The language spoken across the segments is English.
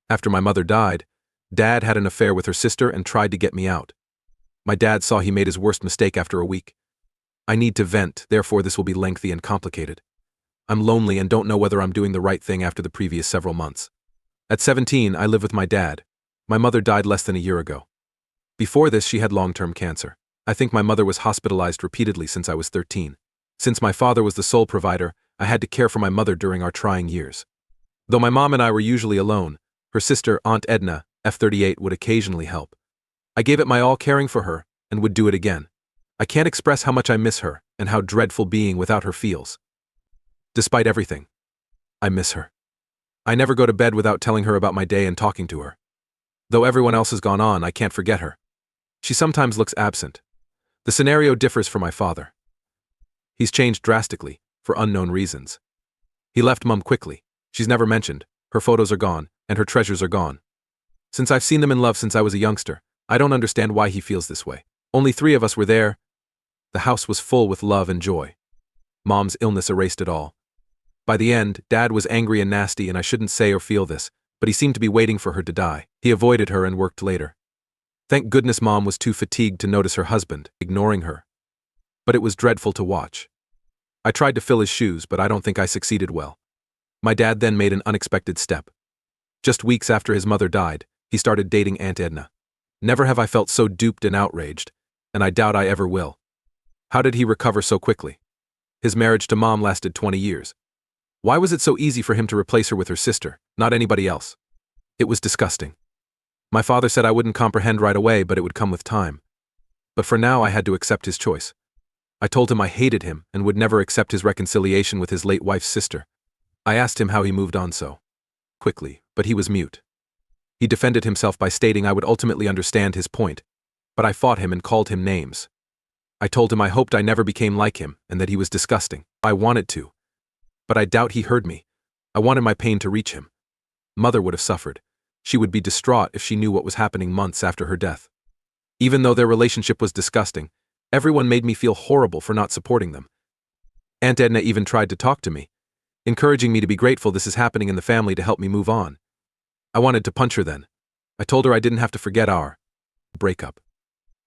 After my mother died, Dad had an affair with her sister and tried to get me out. My dad saw he made his worst mistake after a week. I need to vent, therefore this will be lengthy and complicated. I'm lonely and don't know whether I'm doing the right thing after the previous several months. At 17, I live with my dad. My mother died less than a year ago. Before this, she had long-term cancer. I think my mother was hospitalized repeatedly since I was 13. Since my father was the sole provider, I had to care for my mother during our trying years. Though my mom and I were usually alone, her sister, Aunt Edna, F38, would occasionally help. I gave it my all caring for her, and would do it again. I can't express how much I miss her, and how dreadful being without her feels. Despite everything, I miss her. I never go to bed without telling her about my day and talking to her. Though everyone else has gone on, I can't forget her. She sometimes looks absent. The scenario differs for my father. He's changed drastically, for unknown reasons. He left Mum quickly. She's never mentioned, her photos are gone, and her treasures are gone. Since I've seen them in love since I was a youngster, I don't understand why he feels this way. Only 3 of us were there. The house was full with love and joy. Mom's illness erased it all. By the end, Dad was angry and nasty, and I shouldn't say or feel this, but he seemed to be waiting for her to die. He avoided her and worked later. Thank goodness Mom was too fatigued to notice her husband, ignoring her. But it was dreadful to watch. I tried to fill his shoes, but I don't think I succeeded well. My dad then made an unexpected step. Just weeks after his mother died, he started dating Aunt Edna. Never have I felt so duped and outraged, and I doubt I ever will. How did he recover so quickly? His marriage to Mom lasted 20 years. Why was it so easy for him to replace her with her sister, not anybody else? It was disgusting. My father said I wouldn't comprehend right away, but it would come with time. But for now I had to accept his choice. I told him I hated him and would never accept his reconciliation with his late wife's sister. I asked him how he moved on so quickly, but he was mute. He defended himself by stating I would ultimately understand his point, but I fought him and called him names. I told him I hoped I never became like him and that he was disgusting. I wanted to. But I doubt he heard me. I wanted my pain to reach him. Mother would have suffered. She would be distraught if she knew what was happening months after her death. Even though their relationship was disgusting, everyone made me feel horrible for not supporting them. Aunt Edna even tried to talk to me, encouraging me to be grateful this is happening in the family to help me move on. I wanted to punch her then. I told her I didn't have to forget our breakup.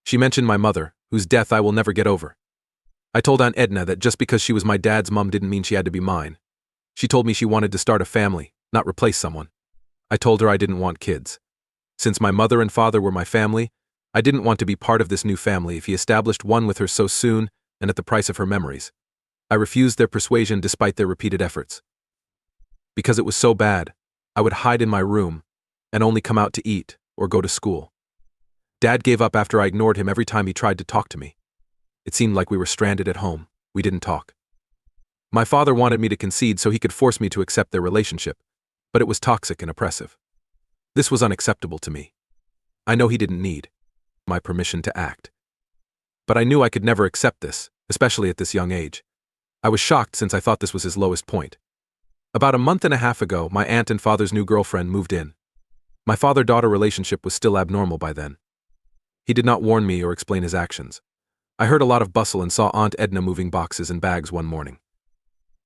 She mentioned my mother, whose death I will never get over. I told Aunt Edna that just because she was my dad's mom didn't mean she had to be mine. She told me she wanted to start a family, not replace someone. I told her I didn't want kids. Since my mother and father were my family, I didn't want to be part of this new family if he established one with her so soon and at the price of her memories. I refused their persuasion despite their repeated efforts. Because it was so bad, I would hide in my room and only come out to eat or go to school. Dad gave up after I ignored him every time he tried to talk to me. It seemed like we were stranded at home. We didn't talk. My father wanted me to concede so he could force me to accept their relationship, but it was toxic and oppressive. This was unacceptable to me. I know he didn't need my permission to act. But I knew I could never accept this, especially at this young age. I was shocked since I thought this was his lowest point. About a month and a half ago, my aunt and father's new girlfriend moved in. My father-daughter relationship was still abnormal by then. He did not warn me or explain his actions. I heard a lot of bustle and saw Aunt Edna moving boxes and bags one morning.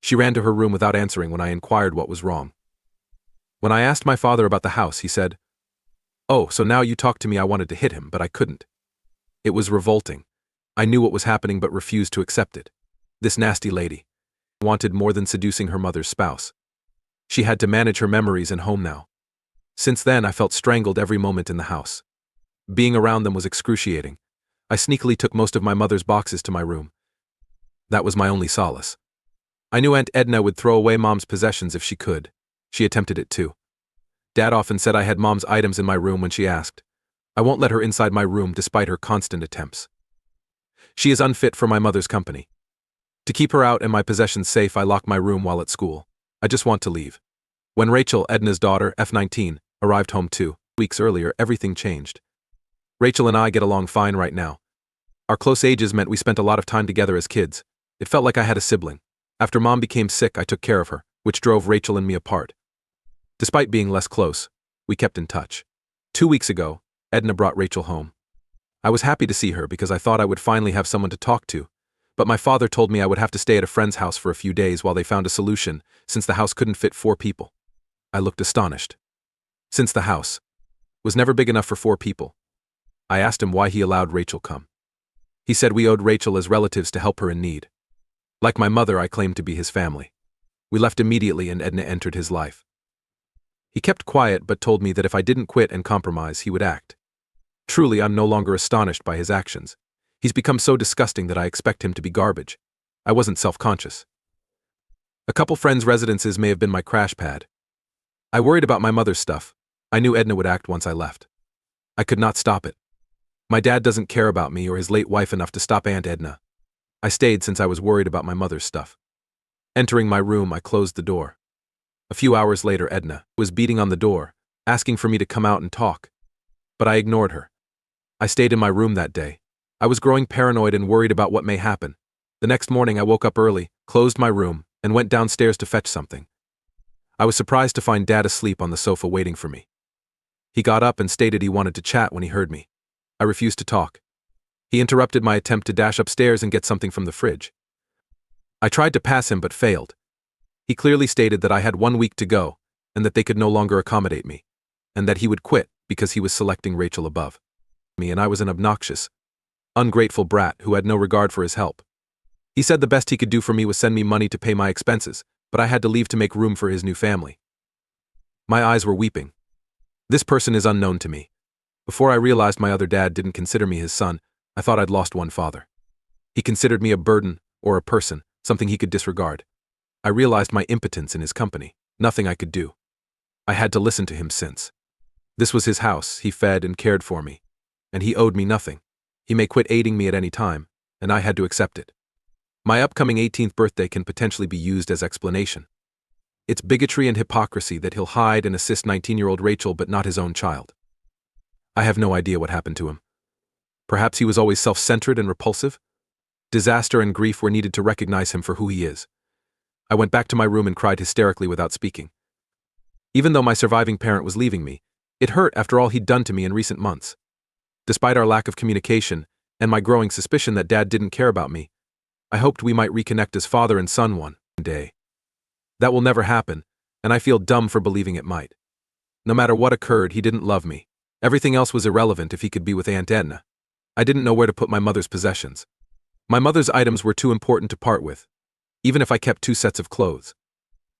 She ran to her room without answering when I inquired what was wrong. When I asked my father about the house, he said, "Oh, so now you talk to me." I wanted to hit him, but I couldn't. It was revolting. I knew what was happening but refused to accept it. This nasty lady wanted more than seducing her mother's spouse. She had to manage her memories and home now. Since then, I felt strangled every moment in the house. Being around them was excruciating. I sneakily took most of my mother's boxes to my room. That was my only solace. I knew Aunt Edna would throw away Mom's possessions if she could. She attempted it too. Dad often said I had Mom's items in my room when she asked. I won't let her inside my room despite her constant attempts. She is unfit for my mother's company. To keep her out and my possessions safe, I lock my room while at school. I just want to leave. When Rachel, Edna's daughter, F19, arrived home 2 weeks earlier, everything changed. Rachel and I get along fine right now. Our close ages meant we spent a lot of time together as kids. It felt like I had a sibling. After Mom became sick, I took care of her, which drove Rachel and me apart. Despite being less close, we kept in touch. 2 weeks ago, Edna brought Rachel home. I was happy to see her because I thought I would finally have someone to talk to, but my father told me I would have to stay at a friend's house for a few days while they found a solution, since the house couldn't fit 4 people. I looked astonished. since the house was never big enough for 4 people. I asked him why he allowed Rachel come. He said we owed Rachel as relatives to help her in need. Like my mother, I claimed to be his family. We left immediately and Edna entered his life. He kept quiet but told me that if I didn't quit and compromise, he would act. Truly, I'm no longer astonished by his actions. He's become so disgusting that I expect him to be garbage. I wasn't self-conscious. A couple friends' residences may have been my crash pad. I worried about my mother's stuff. I knew Edna would act once I left. I could not stop it. My dad doesn't care about me or his late wife enough to stop Aunt Edna. I stayed since I was worried about my mother's stuff. Entering my room, I closed the door. A few hours later, Edna was beating on the door, asking for me to come out and talk. But I ignored her. I stayed in my room that day. I was growing paranoid and worried about what may happen. The next morning, I woke up early, closed my room, and went downstairs to fetch something. I was surprised to find Dad asleep on the sofa waiting for me. He got up and stated he wanted to chat when he heard me. I refused to talk. He interrupted my attempt to dash upstairs and get something from the fridge. I tried to pass him but failed. He clearly stated that I had 1 week to go, and that they could no longer accommodate me, and that he would quit because he was selecting Rachel above me, and I was an obnoxious, ungrateful brat who had no regard for his help. He said the best he could do for me was send me money to pay my expenses, but I had to leave to make room for his new family. My eyes were weeping. This person is unknown to me. Before I realized my other dad didn't consider me his son, I thought I'd lost one father. He considered me a burden or a person, something he could disregard. I realized my impotence in his company, nothing I could do. I had to listen to him since. This was his house, he fed and cared for me. And he owed me nothing. He may quit aiding me at any time, and I had to accept it. My upcoming 18th birthday can potentially be used as explanation. It's bigotry and hypocrisy that he'll hide and assist 19-year-old Rachel but not his own child. I have no idea what happened to him. Perhaps he was always self-centered and repulsive? Disaster and grief were needed to recognize him for who he is. I went back to my room and cried hysterically without speaking. Even though my surviving parent was leaving me, it hurt after all he'd done to me in recent months. Despite our lack of communication, and my growing suspicion that Dad didn't care about me, I hoped we might reconnect as father and son one day. That will never happen, and I feel dumb for believing it might. No matter what occurred, he didn't love me. Everything else was irrelevant if he could be with Aunt Edna. I didn't know where to put my mother's possessions. My mother's items were too important to part with, even if I kept 2 sets of clothes.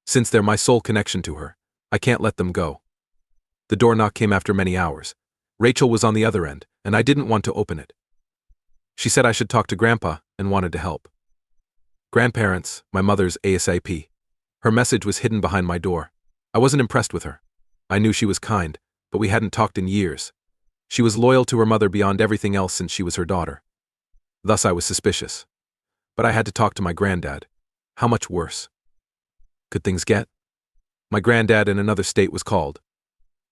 Since they're my sole connection to her, I can't let them go. The door knock came after many hours. Rachel was on the other end, and I didn't want to open it. She said I should talk to Grandpa and wanted to help. Grandparents, my mother's ASAP. Her message was hidden behind my door. I wasn't impressed with her. I knew she was kind, but we hadn't talked in years. She was loyal to her mother beyond everything else since she was her daughter. Thus I was suspicious. But I had to talk to my granddad. How much worse could things get? My granddad in another state was called.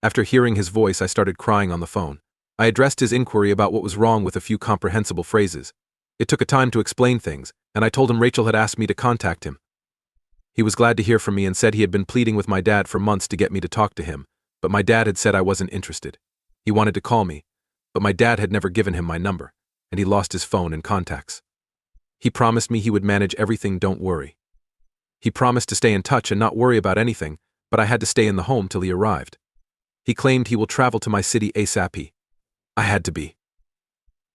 After hearing his voice, I started crying on the phone. I addressed his inquiry about what was wrong with a few comprehensible phrases. It took a time to explain things, and I told him Rachel had asked me to contact him. He was glad to hear from me and said he had been pleading with my dad for months to get me to talk to him, but my dad had said I wasn't interested. He wanted to call me, but my dad had never given him my number, and he lost his phone and contacts. He promised me he would manage everything, don't worry. He promised to stay in touch and not worry about anything, but I had to stay in the home till he arrived. He claimed he will travel to my city ASAP. I had to be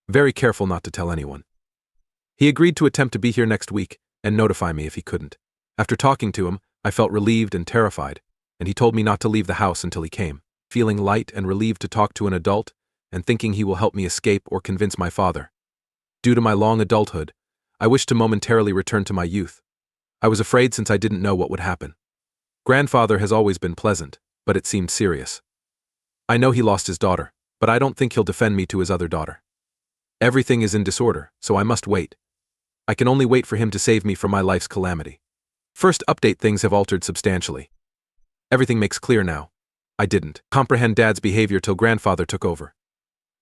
very careful not to tell anyone. He agreed to attempt to be here next week and notify me if he couldn't. After talking to him, I felt relieved and terrified, and he told me not to leave the house until he came. Feeling light and relieved to talk to an adult, and thinking he will help me escape or convince my father. Due to my long adulthood, I wished to momentarily return to my youth. I was afraid since I didn't know what would happen. Grandfather has always been pleasant, but it seemed serious. I know he lost his daughter, but I don't think he'll defend me to his other daughter. Everything is in disorder, so I must wait. I can only wait for him to save me from my life's calamity. First update: things have altered substantially. Everything makes clear now. I didn't comprehend Dad's behavior till Grandfather took over.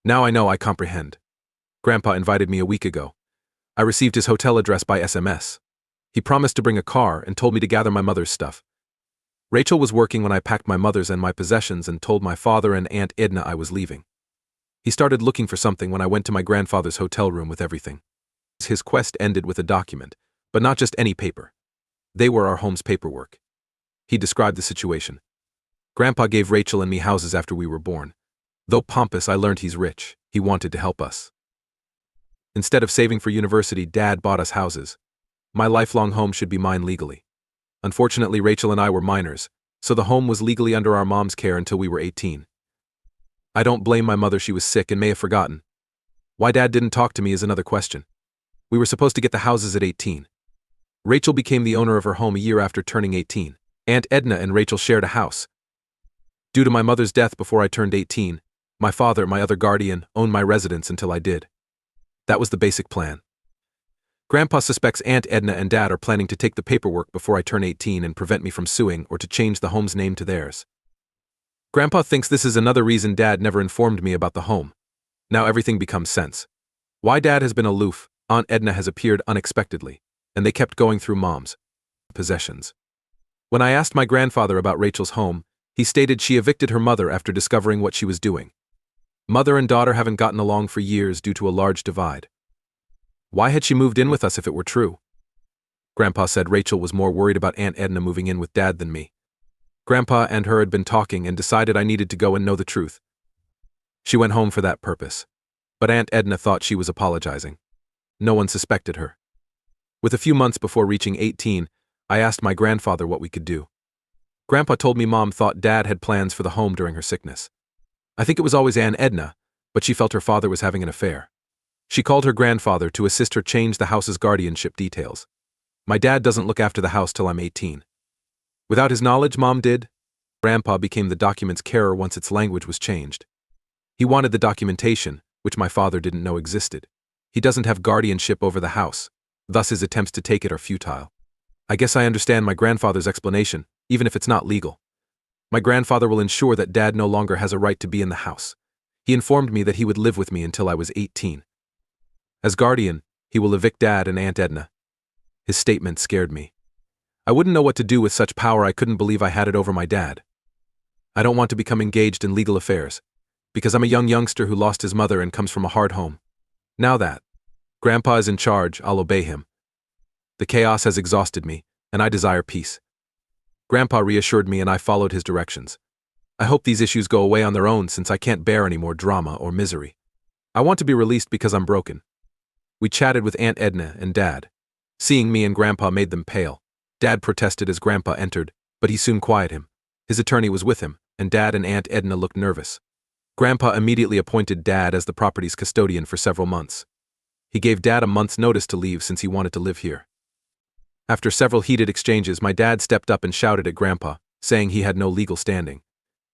Now I know I comprehend. Grandpa invited me a week ago. I received his hotel address by SMS. He promised to bring a car and told me to gather my mother's stuff. Rachel was working when I packed my mother's and my possessions and told my father and Aunt Edna I was leaving. He started looking for something when I went to my grandfather's hotel room with everything. His quest ended with a document, but not just any paper. They were our home's paperwork. He described the situation. Grandpa gave Rachel and me houses after we were born. Though pompous, I learned he's rich. He wanted to help us. Instead of saving for university, Dad bought us houses. My lifelong home should be mine legally. Unfortunately, Rachel and I were minors, so the home was legally under our mom's care until we were 18. I don't blame my mother, she was sick and may have forgotten. Why Dad didn't talk to me is another question. We were supposed to get the houses at 18. Rachel became the owner of her home a year after turning 18. Aunt Edna and Rachel shared a house. Due to my mother's death before I turned 18, my father, my other guardian, owned my residence until I did. That was the basic plan. Grandpa suspects Aunt Edna and Dad are planning to take the paperwork before I turn 18 and prevent me from suing or to change the home's name to theirs. Grandpa thinks this is another reason Dad never informed me about the home. Now everything becomes sense. Why Dad has been aloof, Aunt Edna has appeared unexpectedly, and they kept going through Mom's possessions. When I asked my grandfather about Rachel's home, he stated she evicted her mother after discovering what she was doing. Mother and daughter haven't gotten along for years due to a large divide. Why had she moved in with us if it were true? Grandpa said Rachel was more worried about Aunt Edna moving in with Dad than me. Grandpa and her had been talking and decided I needed to go and know the truth. She went home for that purpose. But Aunt Edna thought she was apologizing. No one suspected her. With a few months before reaching 18, I asked my grandfather what we could do. Grandpa told me Mom thought Dad had plans for the home during her sickness. I think it was always Aunt Edna, but she felt her father was having an affair. She called her grandfather to assist her change the house's guardianship details. My dad doesn't look after the house till I'm 18. Without his knowledge, Mom did. Grandpa became the document's carer once its language was changed. He wanted the documentation, which my father didn't know existed. He doesn't have guardianship over the house, thus his attempts to take it are futile. I guess I understand my grandfather's explanation, even if it's not legal. My grandfather will ensure that Dad no longer has a right to be in the house. He informed me that he would live with me until I was 18. As guardian, he will evict Dad and Aunt Edna. His statement scared me. I wouldn't know what to do with such power. I couldn't believe I had it over my dad. I don't want to become engaged in legal affairs, because I'm a young youngster who lost his mother and comes from a hard home. Now that Grandpa is in charge, I'll obey him. The chaos has exhausted me, and I desire peace. Grandpa reassured me and I followed his directions. I hope these issues go away on their own since I can't bear any more drama or misery. I want to be released because I'm broken. We chatted with Aunt Edna and Dad. Seeing me and Grandpa made them pale. Dad protested as Grandpa entered, but he soon quieted him. His attorney was with him, and Dad and Aunt Edna looked nervous. Grandpa immediately appointed Dad as the property's custodian for several months. He gave Dad a month's notice to leave since he wanted to live here. After several heated exchanges, my dad stepped up and shouted at Grandpa, saying he had no legal standing.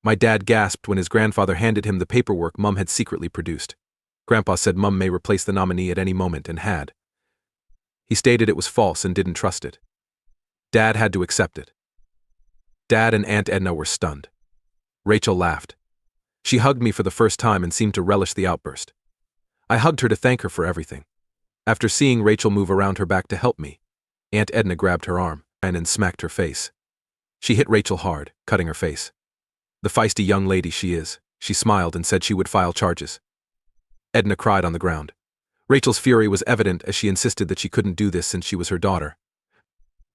My dad gasped when his grandfather handed him the paperwork Mum had secretly produced. Grandpa said Mum may replace the nominee at any moment and had. He stated it was false and didn't trust it. Dad had to accept it. Dad and Aunt Edna were stunned. Rachel laughed. She hugged me for the first time and seemed to relish the outburst. I hugged her to thank her for everything. After seeing Rachel move around her back to help me, Aunt Edna grabbed her arm and smacked her face. She hit Rachel hard, cutting her face. The feisty young lady she is, she smiled and said she would file charges. Edna cried on the ground. Rachel's fury was evident as she insisted that she couldn't do this since she was her daughter.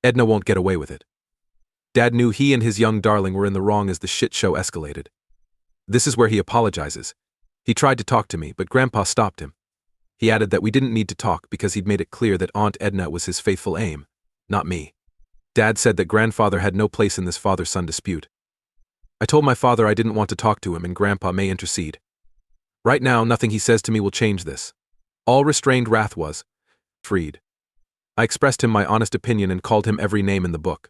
Edna won't get away with it. Dad knew he and his young darling were in the wrong as the shit show escalated. This is where he apologizes. He tried to talk to me, but Grandpa stopped him. He added that we didn't need to talk because he'd made it clear that Aunt Edna was his faithful aim, not me. Dad said that Grandfather had no place in this father-son dispute. I told my father I didn't want to talk to him and Grandpa may intercede. Right now, nothing he says to me will change this. All restrained wrath was freed. I expressed him my honest opinion and called him every name in the book.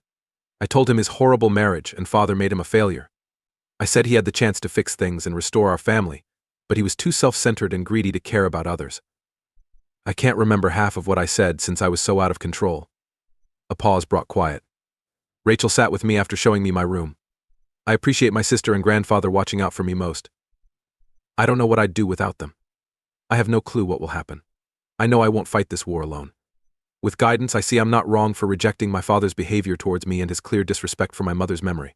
I told him his horrible marriage and father made him a failure. I said he had the chance to fix things and restore our family, but he was too self-centered and greedy to care about others. I can't remember half of what I said since I was so out of control. A pause brought quiet. Rachel sat with me after showing me my room. I appreciate my sister and grandfather watching out for me most. I don't know what I'd do without them. I have no clue what will happen. I know I won't fight this war alone. With guidance, I see I'm not wrong for rejecting my father's behavior towards me and his clear disrespect for my mother's memory.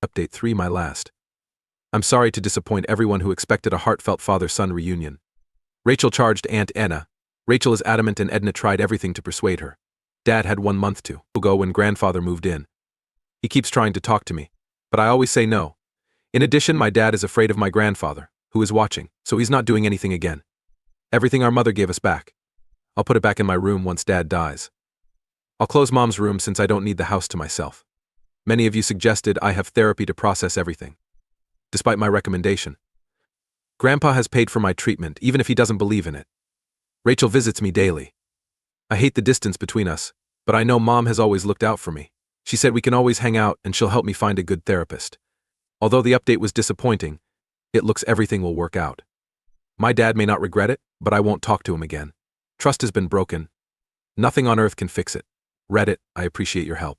Update 3, my last. I'm sorry to disappoint everyone who expected a heartfelt father-son reunion. Rachel charged Aunt Edna. Rachel is adamant and Edna tried everything to persuade her. Dad had 1 month to go when Grandfather moved in. He keeps trying to talk to me, but I always say no. In addition, my dad is afraid of my grandfather, who is watching, so he's not doing anything again. Everything our mother gave us back. I'll put it back in my room once Dad dies. I'll close Mom's room since I don't need the house to myself. Many of you suggested I have therapy to process everything. Despite my recommendation, Grandpa has paid for my treatment, even if he doesn't believe in it. Rachel visits me daily. I hate the distance between us, but I know Mom has always looked out for me. She said we can always hang out and she'll help me find a good therapist. Although the update was disappointing, it looks everything will work out. My dad may not regret it, but I won't talk to him again. Trust has been broken. Nothing on earth can fix it. Reddit, I appreciate your help.